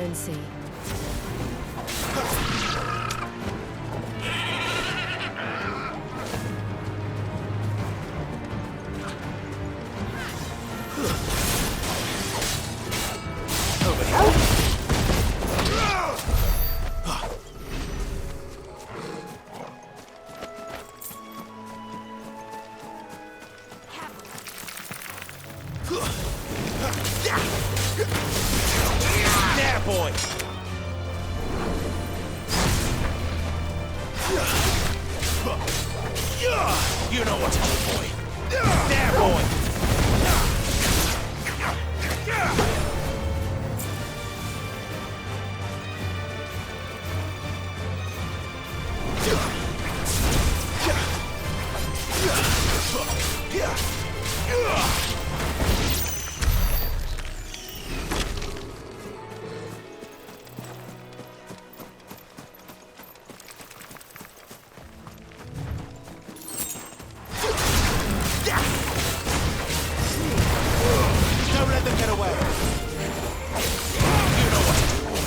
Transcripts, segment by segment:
and see. There, boy! You know what to do, boy. There, boy! Don't let them get away. You know what to do, boy.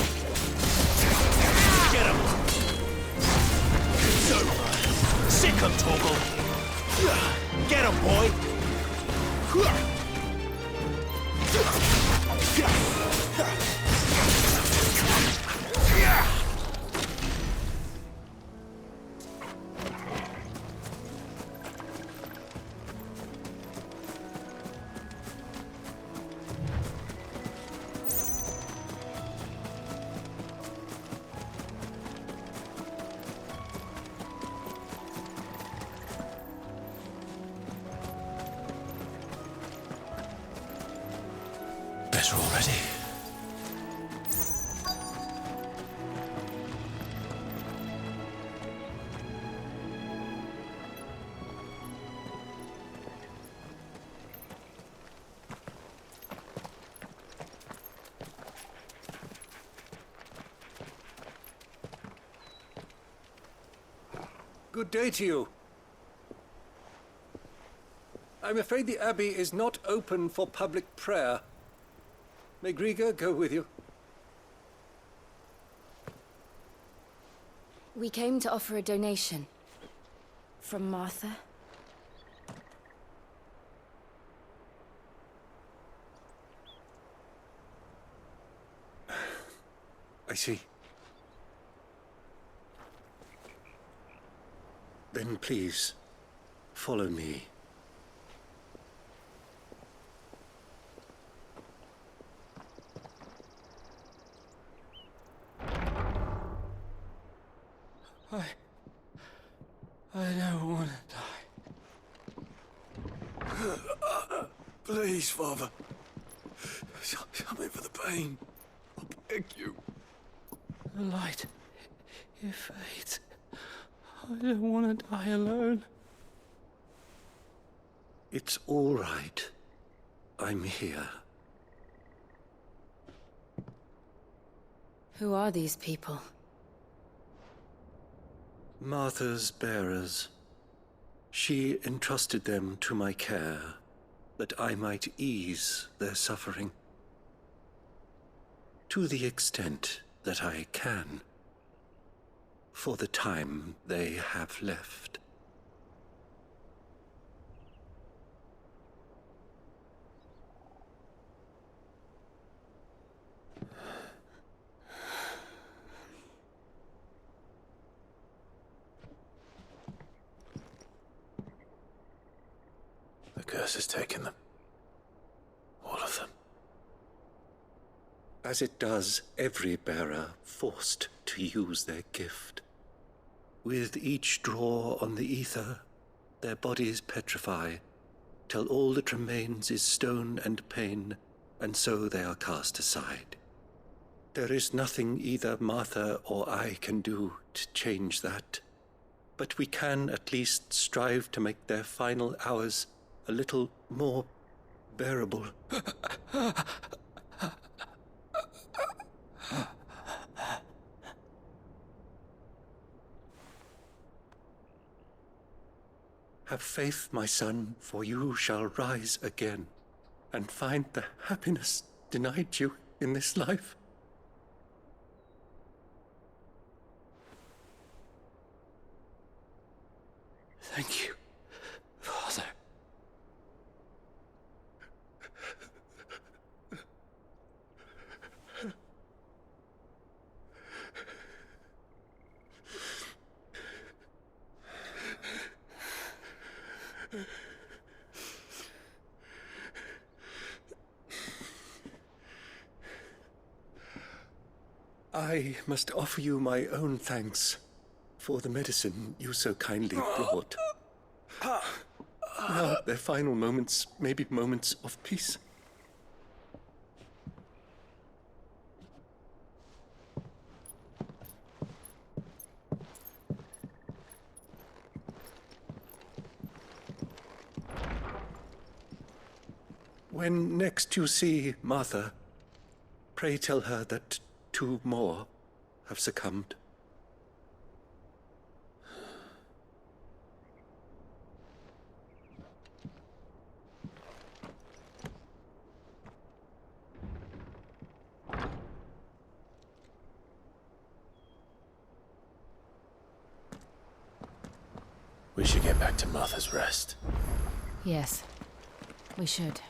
Get him. It's over. Sick him, Toggle. Get him, boy. Better already. Good day to you. I'm afraid the Abbey is not open for public prayer. May Griga go with you? We came to offer a donation. From Martha. I see. Then please, follow me. I don't want to die. Please, Father. Shut me for the pain. I beg you. The light, it fades. I don't want to die alone. It's all right. I'm here. Who are these people? Martha's bearers. She entrusted them to my care, that I might ease their suffering. To the extent that I can, for the time they have left. The curse has taken them. All of them. As it does every bearer forced to use their gift. With each draw on the ether, their bodies petrify, till all that remains is stone and pain, and so they are cast aside. There is nothing either Martha or I can do to change that, but we can at least strive to make their final hours a little more bearable. Have faith, my son, for you shall rise again, and find the happiness denied you in this life. Thank you, Father. I must offer you my own thanks for the medicine you so kindly brought. Now, their final moments may be moments of peace. When next you see Martha, pray tell her that 2 more have succumbed. We should get back to Martha's Rest. Yes, we should.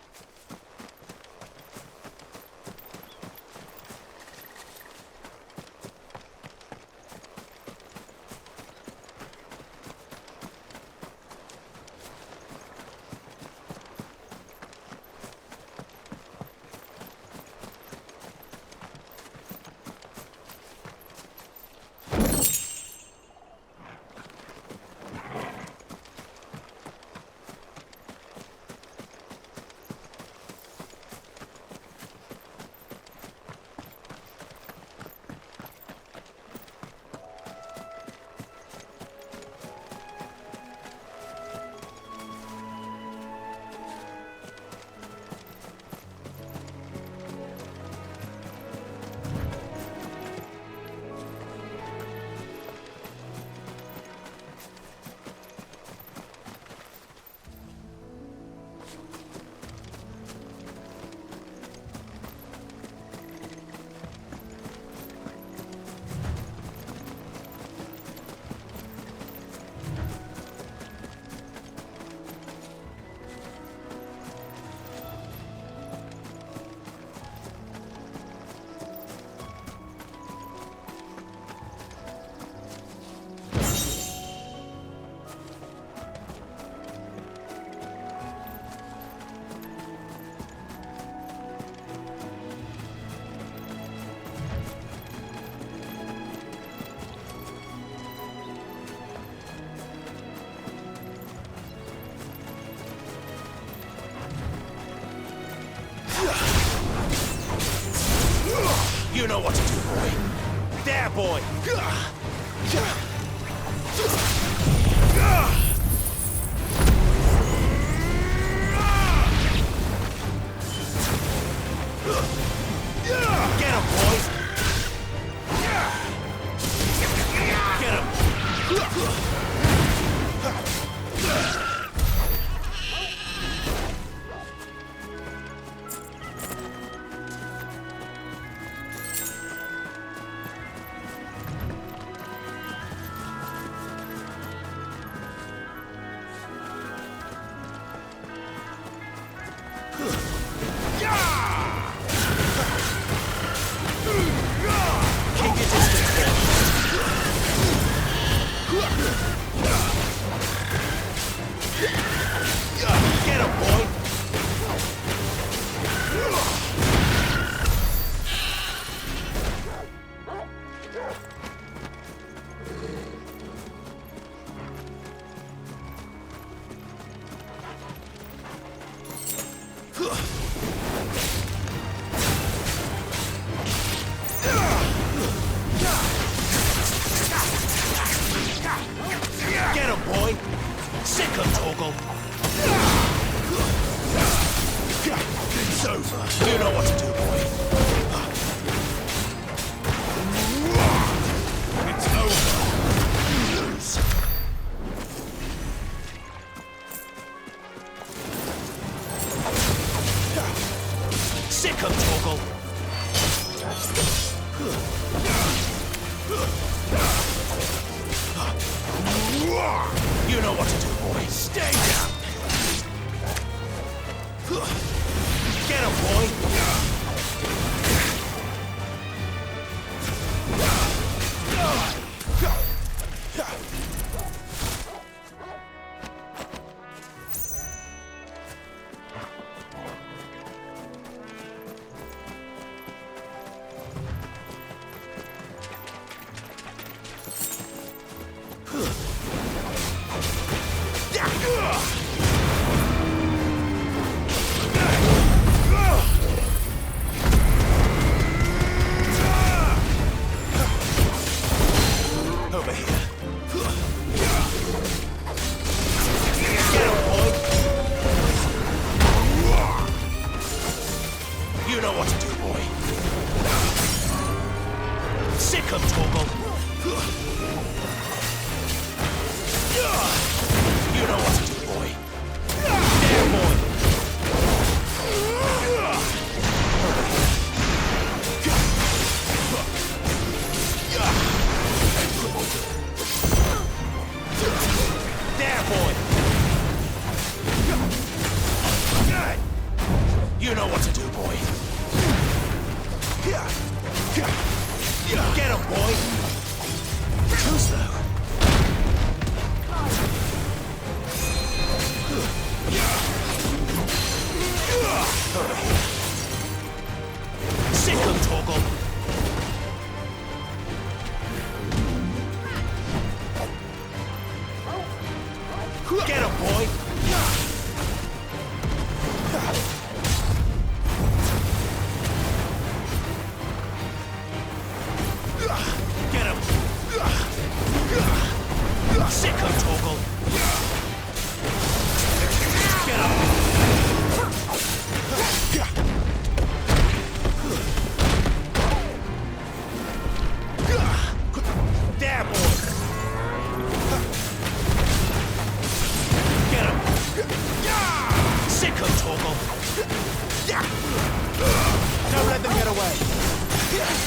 You know what to do, boy. There, boy! Get him, boys! Get him! Get him, boy! Get him, boy! Sick of Toggle! It's over. You know what to do, boy. It's over. You lose. Sick of Toggle! You know what to do. Stay down! Get him, boy! Over here. Get him, boy! You know what to do, boy. Sick him, Toggle! You know what to do, boy. There, boy! There, boy! You know what to do, boy. Get him, boy! Too slow. Over here. Sick him, Toggle! Get him, boy! Get him! Sick him, Toggle! Get him! There, boy! Get him! Sick him, Toggle! Don't let them get away! Get him!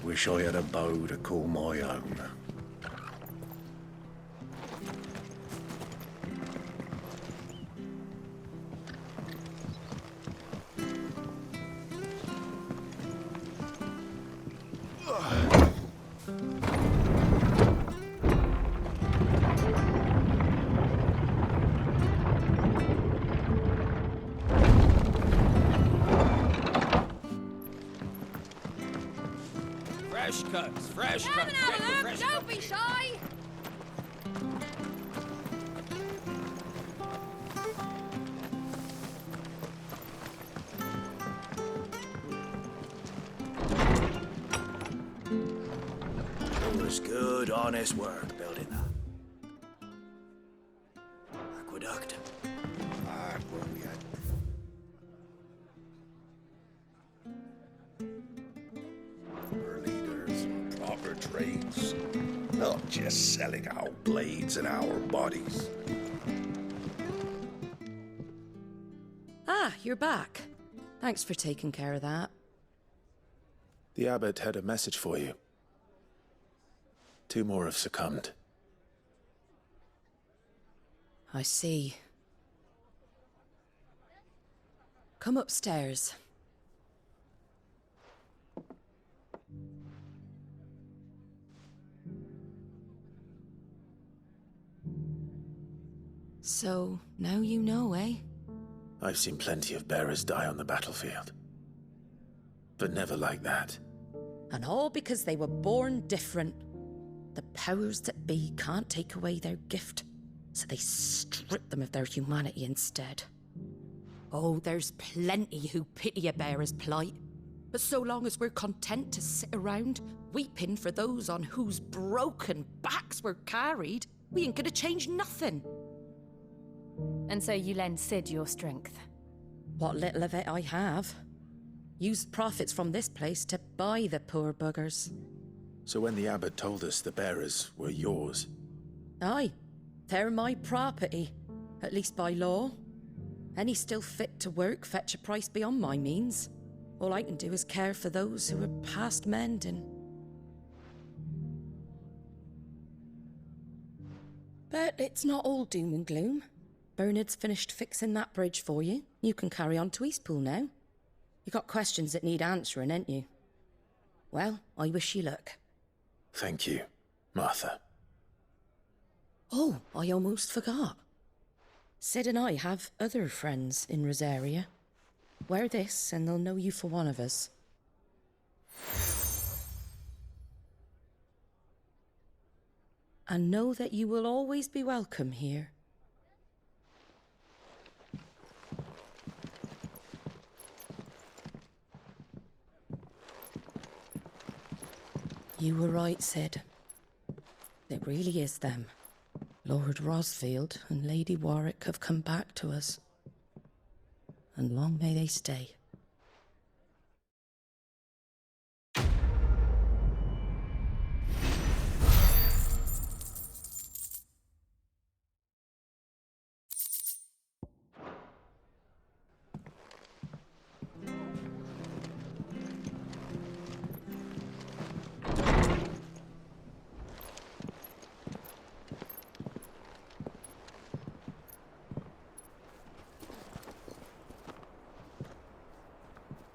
Wish I had a bow to call my own. cuts, fresh Come cuts. and have Get a the look! fresh Don't cuts be here. shy! It was good, honest work building that aqueduct. Ah, where we at? Our leaders and proper trades, not just selling our blades and our bodies. Ah, you're back. Thanks for taking care of that. The abbot had a message for you. 2 more have succumbed. I see. Come upstairs. So, now you know, eh? I've seen plenty of bearers die on the battlefield. But never like that. And all because they were born different. The powers that be can't take away their gift, so they strip them of their humanity instead. Oh, there's plenty who pity a bearer's plight. But so long as we're content to sit around, weeping for those on whose broken backs we're carried, we ain't gonna change nothing. And so you lend Sid your strength. What little of it I have. Used profits from this place to buy the poor buggers. So when the abbot told us the bearers were yours, Aye, they're my property, at least by law. Any still fit to work fetch a price beyond my means. All I can do is care for those who are past mending. But it's not all doom and gloom. Bernard's finished fixing that bridge for you. You can carry on to Eastpool now. You got questions that need answering, ain't you? Well, I wish you luck. thank you, Martha. Oh, I almost forgot. Sid and I have other friends in Rosaria. Wear this and they'll know you for one of us. And know that you will always be welcome here. You were right, Sid. It really is them. Lord Rosfield and Lady Warwick have come back to us. And long may they stay.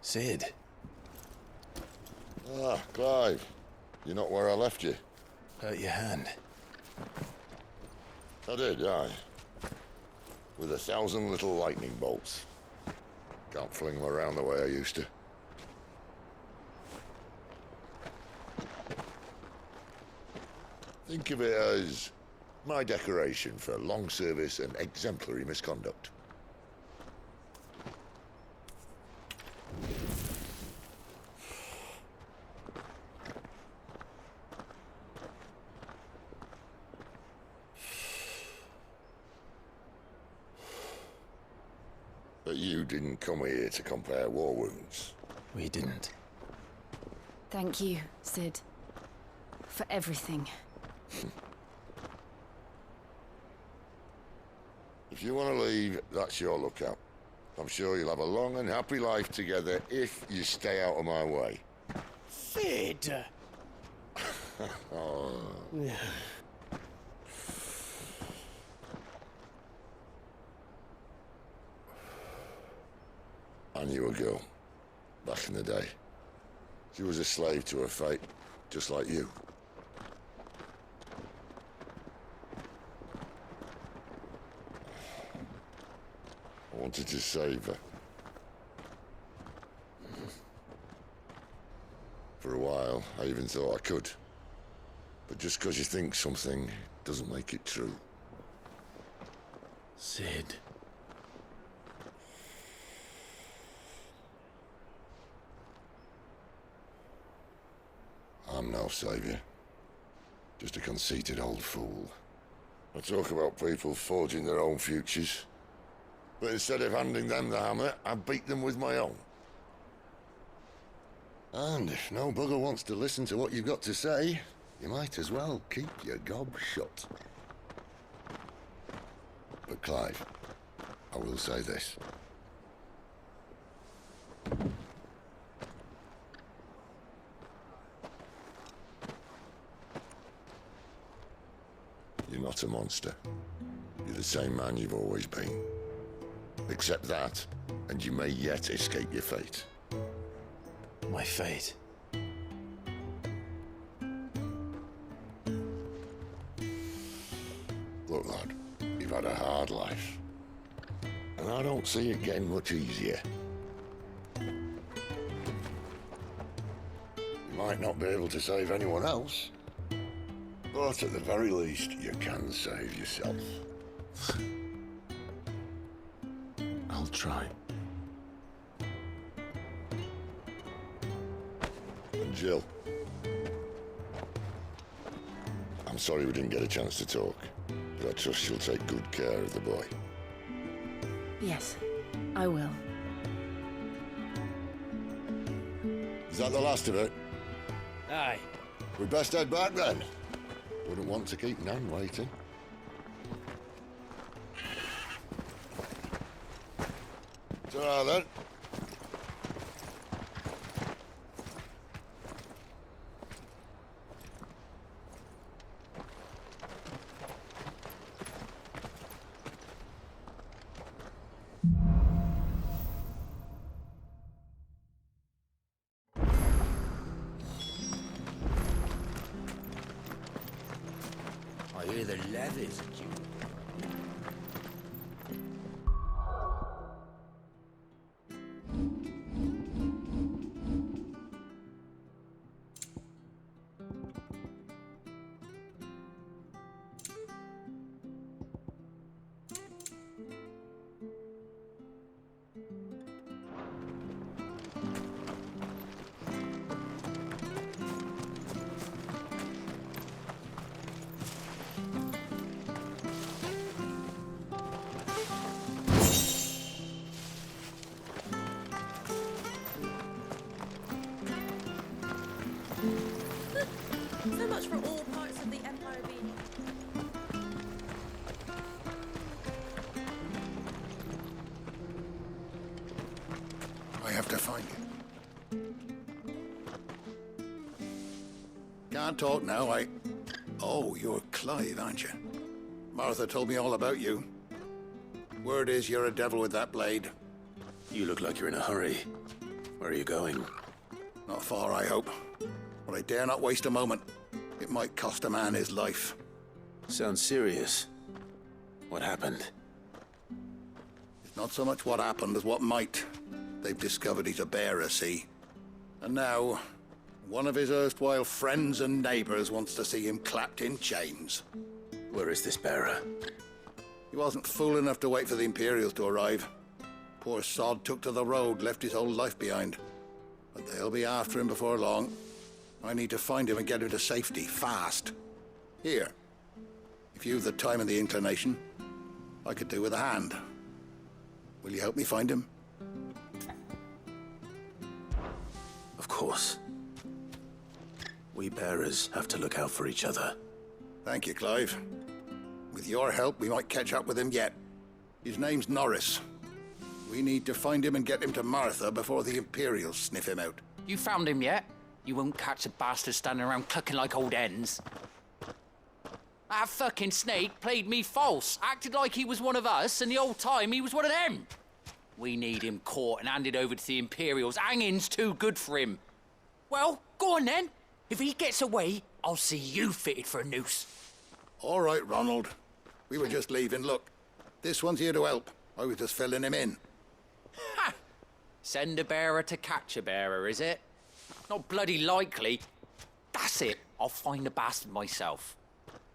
Sid, Ah, Clive. You're not where I left you. hurt your hand. I did, aye. With 1,000 little lightning bolts. Can't fling them around the way I used to. Think of it as my decoration for long service and exemplary misconduct. But you didn't come here to compare war wounds. We didn't. Thank you, Sid. For everything. If you want to leave, that's your lookout. I'm sure you'll have a long and happy life together if you stay out of my way. Sid! I knew a girl, back in the day. She was a slave to her fate, just like you. I wanted to save her. For For a while, I even thought I could. But just because you think something doesn't make it true. Sid. I'm no savior. Just a conceited old fool. I talk about people forging their own futures. But instead of handing them the hammer, I beat them with my own. And if no bugger wants to listen to what you've got to say, you might as well keep your gob shut. But Clive, I will say this. You're not a monster. You're the same man you've always been. Accept that, and you may yet escape your fate. My fate. Look, lad, you've had a hard life. And I don't see it getting much easier. You might not be able to save anyone else, but at the very least, you can save yourself. I'll try. And Jill, I'm sorry we didn't get a chance to talk, but I trust you'll take good care of the boy. Yes, I will. Is that the last of it? Aye. We'd best head back then. Wouldn't want to keep Nan waiting. Ta-ra then. I hear the leathers at you. So much for all parts of the Empire being... I have to find you. Can't talk now, Oh, you're Clive, aren't you? Martha told me all about you. Word is you're a devil with that blade. You look like you're in a hurry. Where are you going? Not far, I hope. But I dare not waste a moment. It might cost a man his life. Sounds serious. What happened? It's not so much what happened as what might. They've discovered he's a bearer, see? And now, one of his erstwhile friends and neighbors wants to see him clapped in chains. Where is this bearer? He wasn't fool enough to wait for the Imperials to arrive. Poor sod took to the road, left his whole life behind. But they'll be after him before long. I need to find him and get him to safety, fast. Here, if you've the time and the inclination, I could do with a hand. Will you help me find him? Of course. We bearers have to look out for each other. Thank you, Clive. With your help, we might catch up with him yet. His name's Norris. We need to find him and get him to Martha before the Imperials sniff him out. You found him yet? You won't catch a bastard standing around clucking like old hens. That fucking snake played me false, acted like he was one of us, and the whole time he was one of them. We need him caught and handed over to the Imperials. Hanging's too good for him. Well, go on then. If he gets away, I'll see you fitted for a noose. All right, Ronald. We were just leaving. Look, this one's here to help. I was just filling him in. Ha! Send a bearer to catch a bearer, is it? Not bloody likely. That's it. I'll find the bastard myself.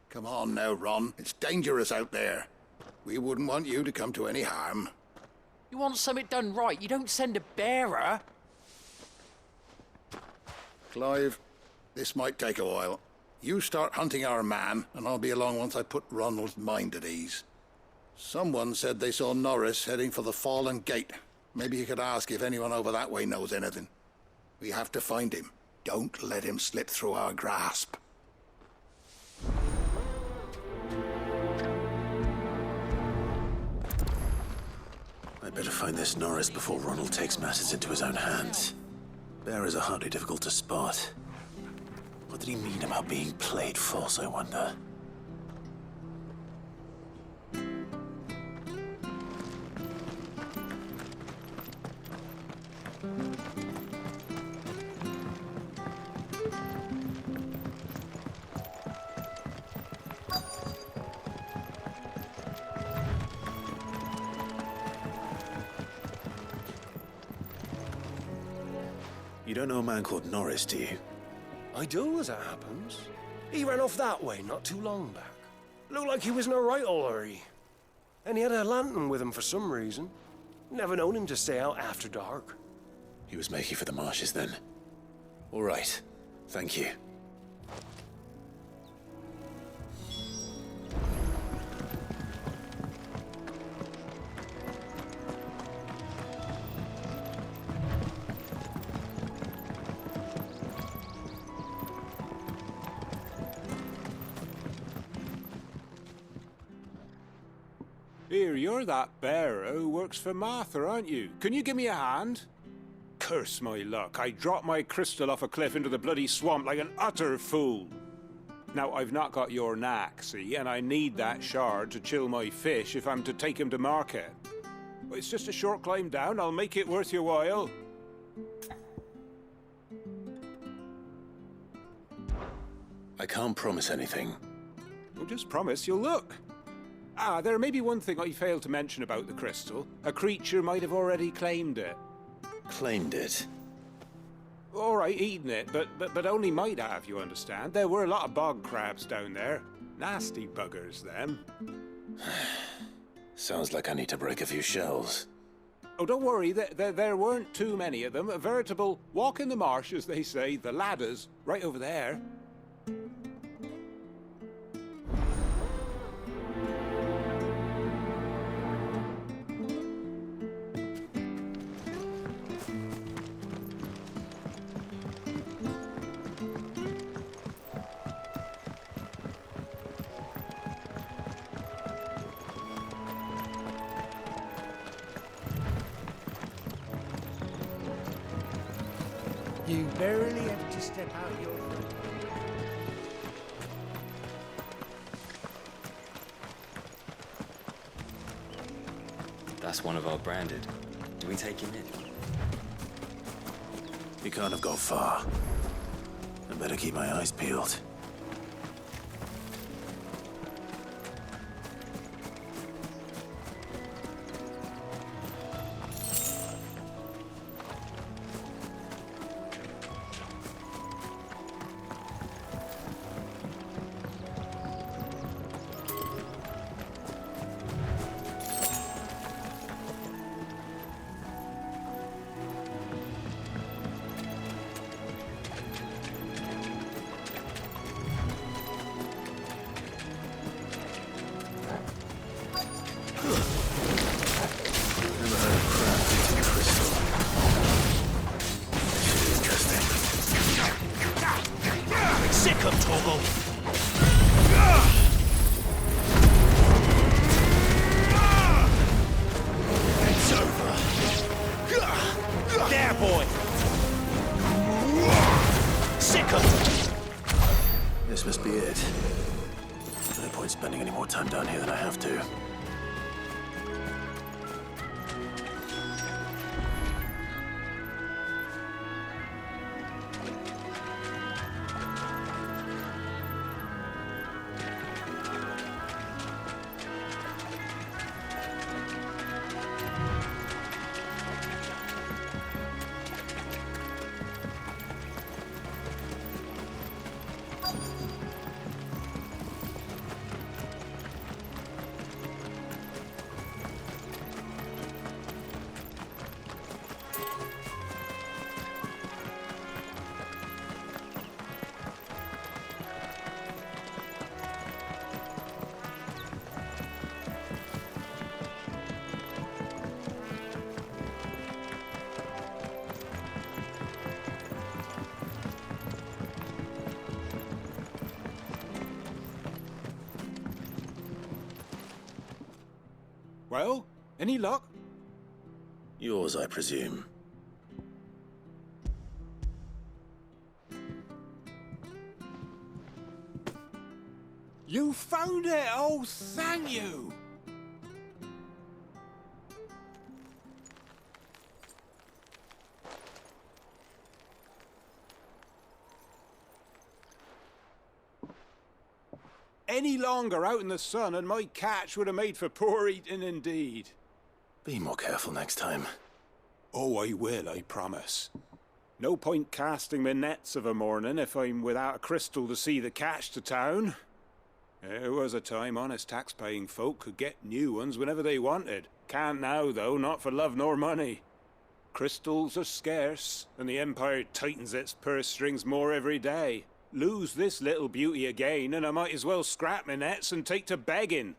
Come on now, Ron. It's dangerous out there. We wouldn't want you to come to any harm. You want something done right, you don't send a bearer. Clive, this might take a while. You start hunting our man, and I'll be along once I put Ronald's mind at ease. Someone said they saw Norris heading for the Fallen Gate. Maybe you could ask if anyone over that way knows anything. We have to find him. Don't let him slip through our grasp. I better find this Norris before Ronald takes matters into his own hands. Bearers are hardly difficult to spot. What did he mean about being played false, I wonder? You don't know a man called Norris, do you? I do, as it happens. He ran off that way not too long back. Looked like he was in a right old hurry. And he had a lantern with him for some reason. Never known him to stay out after dark. He was making for the marshes then. All right. Thank you. Here, you're that bearer who works for Martha, aren't you? Can you give me a hand? Curse my luck, I dropped my crystal off a cliff into the bloody swamp like an utter fool. Now, I've not got your knack, see, and I need that shard to chill my fish if I'm to take him to market. But it's just a short climb down, I'll make it worth your while. I can't promise anything. Well, just promise you'll look. Ah, there may be one thing I failed to mention about the crystal. A creature might have already claimed it. Claimed it? All right, eaten it, but only might have, you understand. There were a lot of bog crabs down there. Nasty buggers, them. Sounds like I need to break a few shells. Oh, don't worry, there weren't too many of them. A veritable walk in the marsh, as they say, the ladders, right over there. You barely have to step out your foot. That's one of our branded. Do we take him in? He can't have gone far. I better keep my eyes peeled. This must be it. No point spending any more time down here than I have to. Well, any luck? Yours, I presume. You found it! Oh, thank you! Any longer out in the sun and my catch would have made for poor eating indeed. Be more careful next time. Oh, I will, I promise. No point casting my nets of a morning if I'm without a crystal to see the catch to town. There was a time honest tax-paying folk could get new ones whenever they wanted. Can't now, though, not for love nor money. Crystals are scarce, and the Empire tightens its purse strings more every day. Lose this little beauty again, and I might as well scrap my nets and take to begging.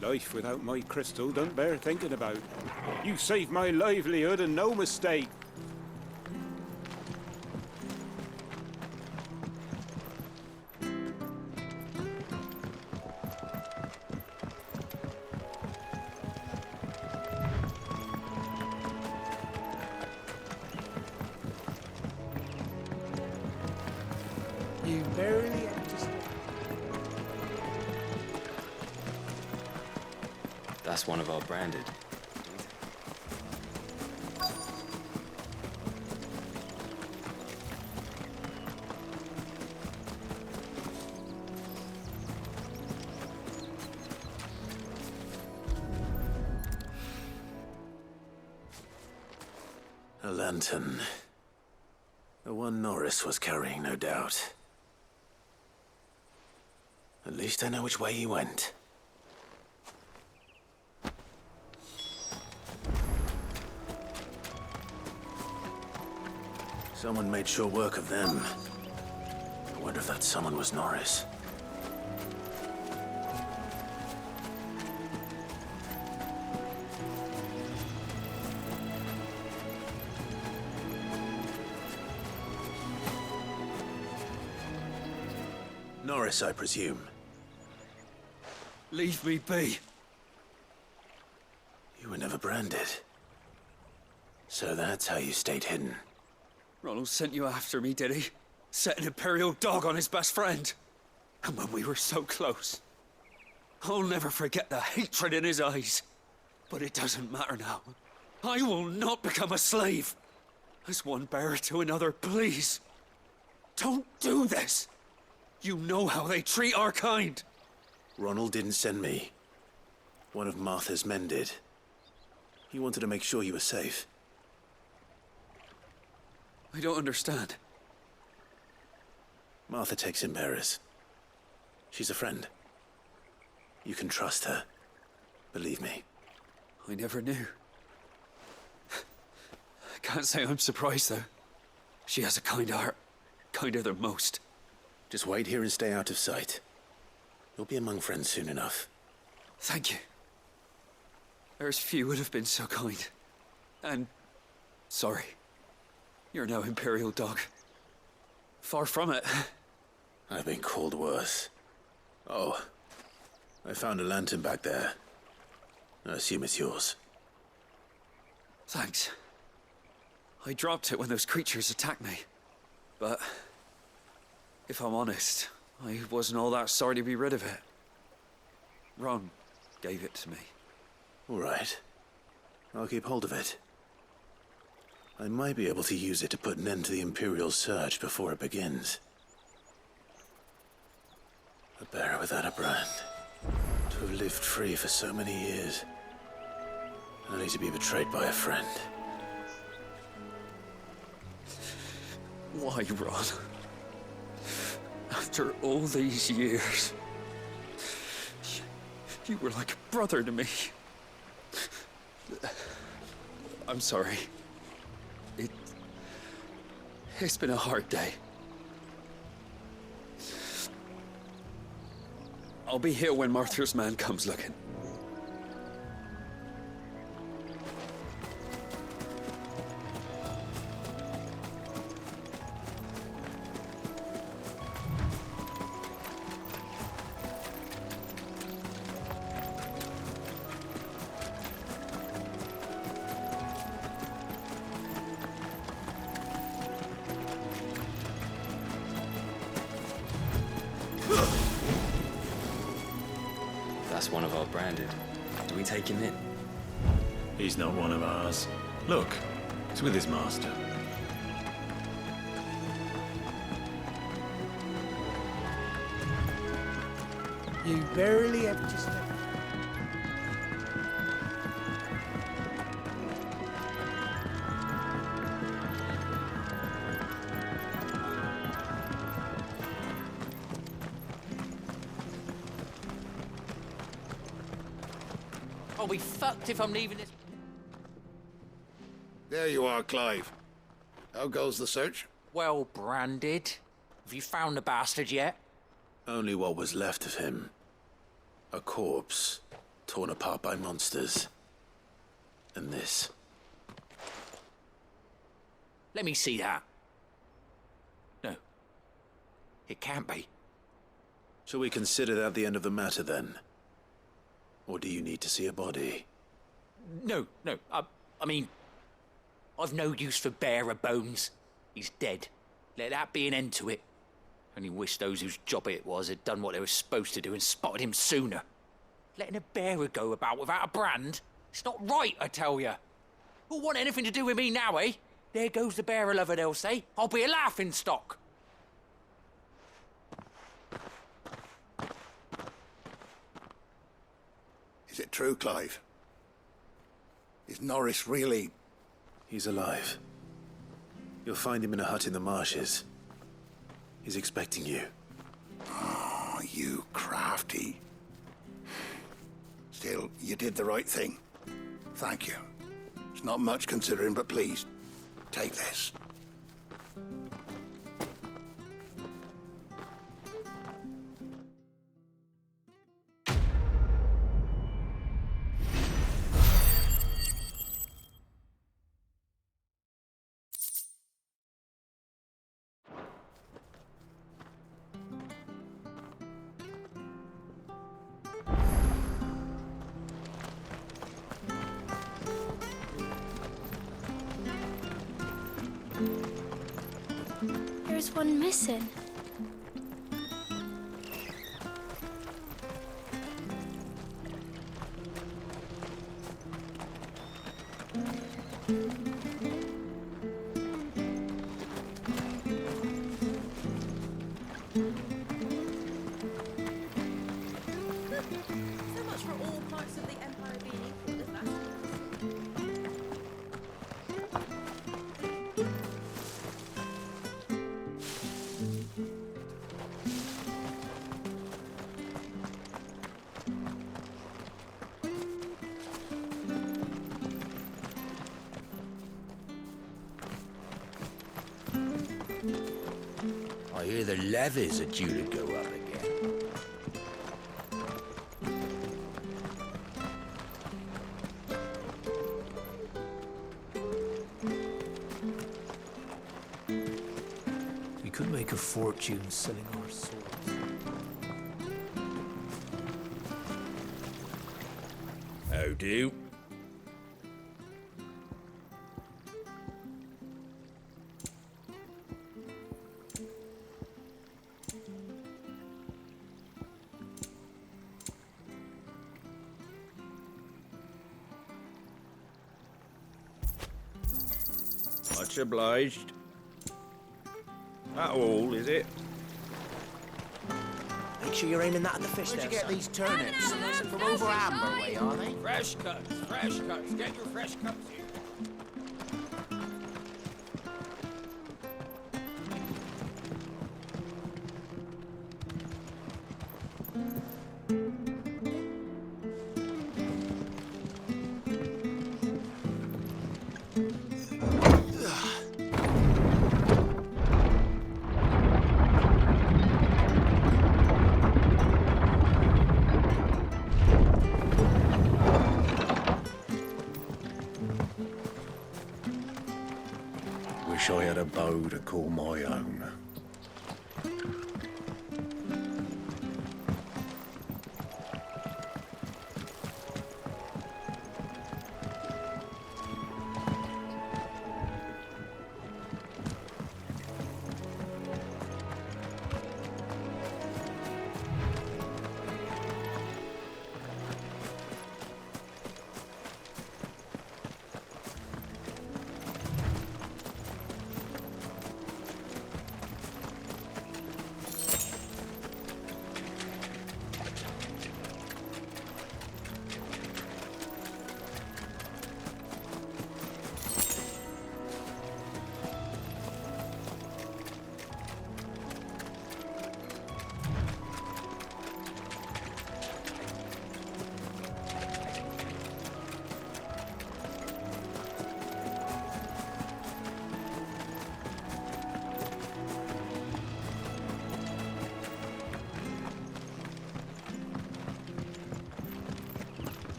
Life without my crystal don't bear thinking about. You saved my livelihood and no mistake. You barely have to step. That's one of our branded. A lantern. The one Norris was carrying, no doubt. At least I know which way he went. Someone made sure work of them. I wonder if that someone was Norris. Norris, I presume. Leave me be. You were never branded. So that's how you stayed hidden. Ronald sent you after me, did he? Set an Imperial dog on his best friend. And when we were so close. I'll never forget the hatred in his eyes. But it doesn't matter now. I will not become a slave. As one bearer to another, please. Don't do this. You know how they treat our kind. Ronald didn't send me. One of Martha's men did. He wanted to make sure you were safe. I don't understand. Martha takes in bearers. She's a friend. You can trust her. Believe me. I never knew. I can't say I'm surprised, though. She has a kind heart. Kinder than most. Just wait here and stay out of sight. You'll be among friends soon enough. Thank you. There's few would have been so kind. And... sorry. You're now Imperial Dog. Far from it. I've been called worse. Oh. I found a lantern back there. I assume it's yours. Thanks. I dropped it when those creatures attacked me. But... if I'm honest, I wasn't all that sorry to be rid of it. Ron gave it to me. All right. I'll keep hold of it. I might be able to use it to put an end to the Imperial surge before it begins. A bearer without a brand. To have lived free for so many years. Only to be betrayed by a friend. Why, Ron? After all these years, you were like a brother to me. I'm sorry. It's been a hard day. I'll be here when Martha's man comes looking. That's one of our branded. Do we take him in? He's not one of ours. Look, he's with his master. You barely have to step. I'll be fucked if I'm leaving this. There you are, Clive. How goes the search? Well branded. Have you found the bastard yet? Only what was left of him. A corpse, torn apart by monsters. And this. Let me see that. No. It can't be. Shall we consider that the end of the matter, then? Or do you need to see a body? No. I mean, I've no use for bearer bones. He's dead. Let that be an end to it. Only wish those whose job it was had done what they were supposed to do and spotted him sooner. Letting a bearer go about without a brand? It's not right, I tell you. Who'll want anything to do with me now, eh? There goes the bearer lover, they'll say. I'll be a laughing stock. Is it true, Clive? Is Norris really... He's alive. You'll find him in a hut in the marshes. He's expecting you. Oh, you crafty. Still, you did the right thing. Thank you. It's not much considering, but please, take this. There's one missing. So much for all parts of the Empire being equal, if that's I hear the levies are due to go up again. We could make a fortune selling our swords. How do? Much obliged. That all, is it? Make sure you're aiming that at the fish. Where'd you get these turnips? From over Amber way, are they? Fresh cuts, fresh cuts. Get your fresh cuts here. Wish I had a bow to call my own.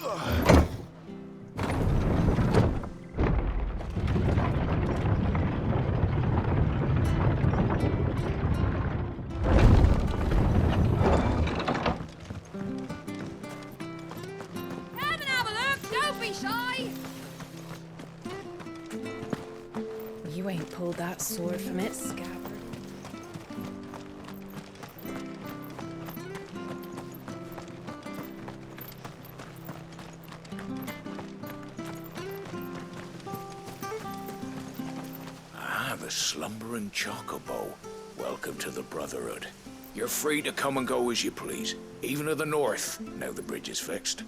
Come and have a look. Don't be shy. You ain't pulled that sword from its scabbard. Ah, the slumbering Chocobo. Welcome to the Brotherhood. You're free to come and go as you please, even to the north, now the bridge is fixed.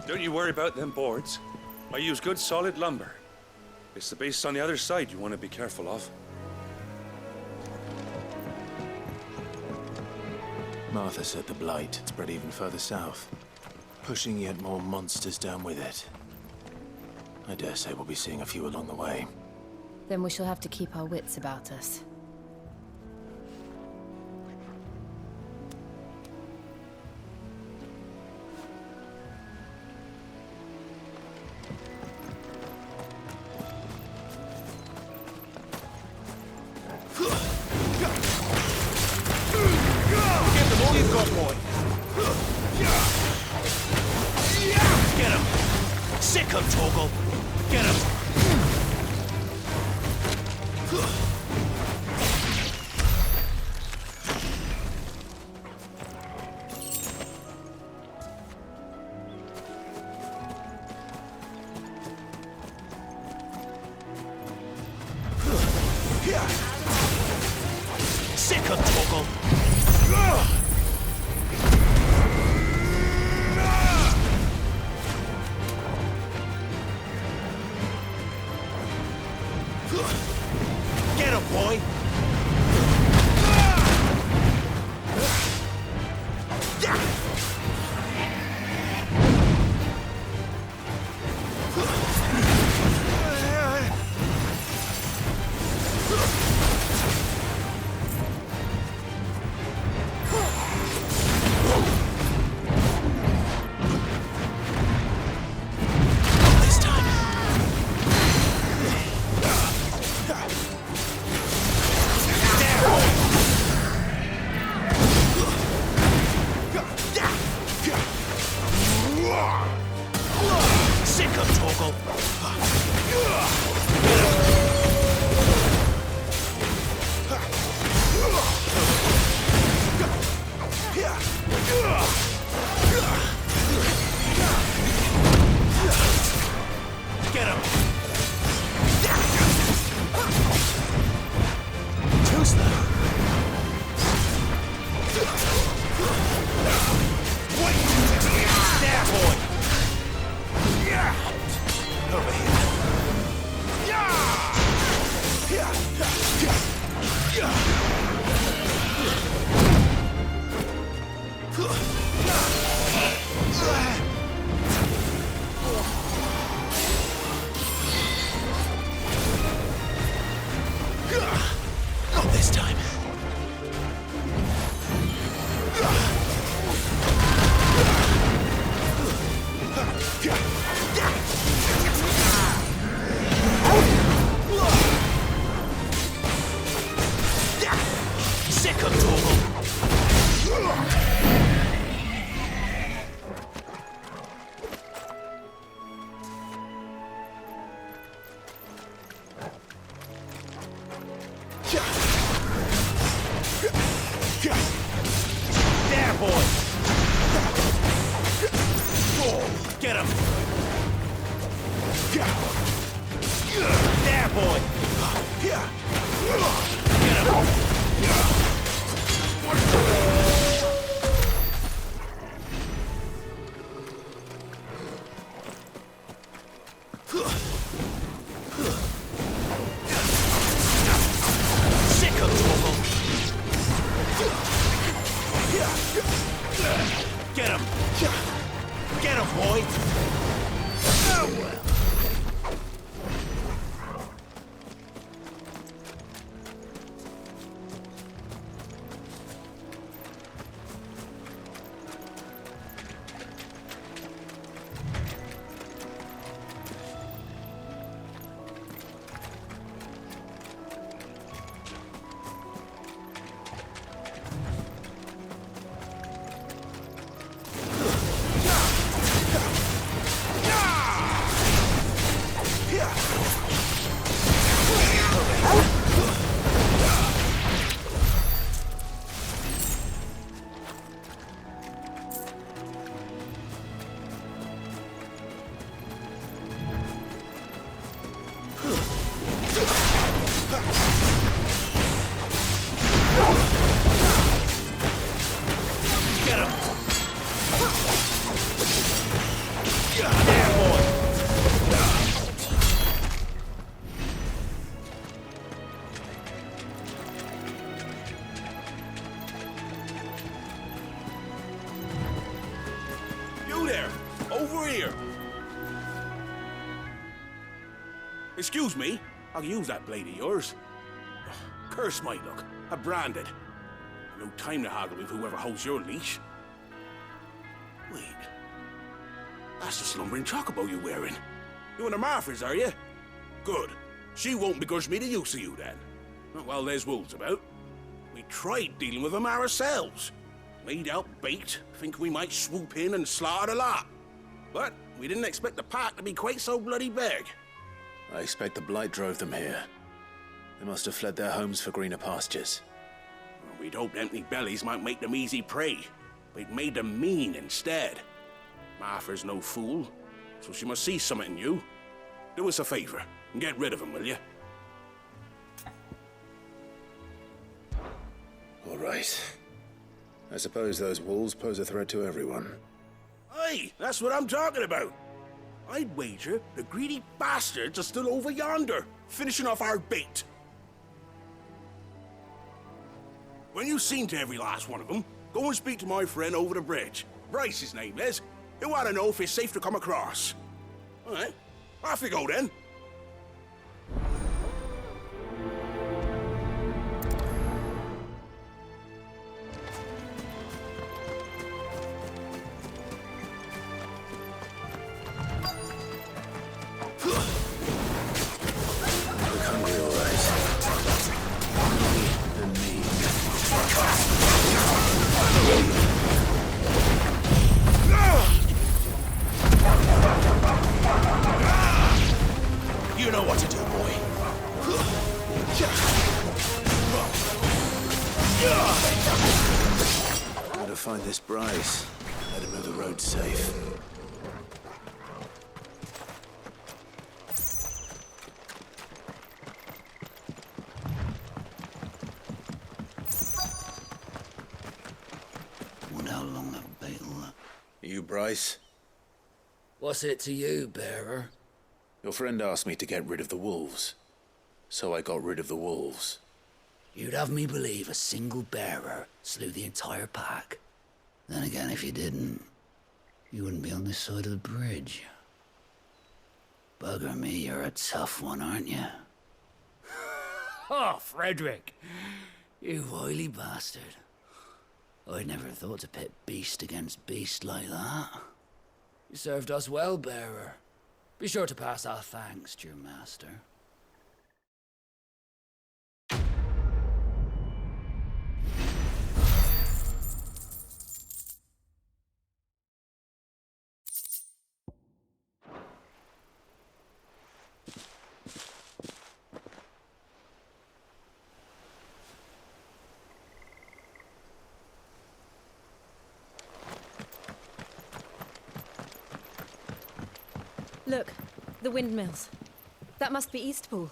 Don't you worry about them boards. I use good solid lumber. It's the base on the other side you want to be careful of. Martha said the Blight spread even further south, pushing yet more monsters down with it. I dare say we'll be seeing a few along the way. Then we shall have to keep our wits about us. Give them all you've got, boy. Get him. Sick him, Toggle. Get him. Sick him, Toggle. Get him, boy! Sick of Toggle! Get him! Too slow! Wait! There, boy! Over here. Not this time. Sick of Toggle! There, boy! Get him! There, boy! Get him! Sick of Toggle! Get him! Get him, boy! here! Excuse me, I'll use that blade of yours. Oh, curse my luck, I'm branded. No time to haggle with whoever holds your leash. Wait, that's the slumbering chocobo you're wearing. You one of Martha's, are you? Good. She won't begrudge me the use of you then. Not while there's wolves about. We tried dealing with them ourselves. Made out baked, think we might swoop in and slaughter the lot. But we didn't expect the pack to be quite so bloody big. I expect the Blight drove them here. They must have fled their homes for greener pastures. Well, we'd hoped empty bellies might make them easy prey, but it made them mean instead. Martha's no fool, so she must see something in you. Do us a favor and get rid of them, will you? All right. I suppose those wolves pose a threat to everyone. Aye, that's what I'm talking about. I'd wager the greedy bastards are still over yonder, finishing off our bait. When you've seen to every last one of them, go and speak to my friend over the bridge. Bryce, his name is. He'll want to know if it's safe to come across. All right, off you go then. You know what to do, boy. Gotta find this Bryce. Let him know the road's safe. Wonder how long that bait'll... You, Bryce? What's it to you, bearer? Your friend asked me to get rid of the wolves. So I got rid of the wolves. You'd have me believe a single bearer slew the entire pack. Then again, if you didn't, you wouldn't be on this side of the bridge. Bugger me, you're a tough one, aren't you? Oh, Frederick! You wily bastard. I'd never thought to pit beast against beast like that. You served us well, bearer. Be sure to pass our thanks to your master. Look, the windmills. That must be Eastpool.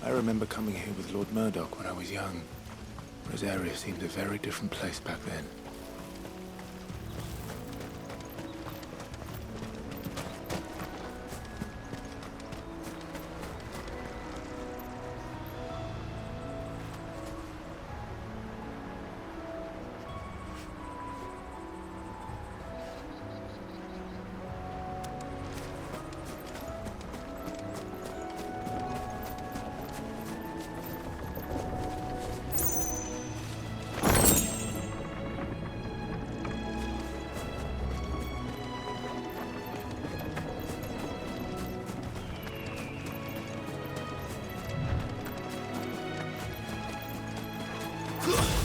I remember coming here with Lord Murdoch when I was young. Rosaria seemed a very different place back then. Ugh.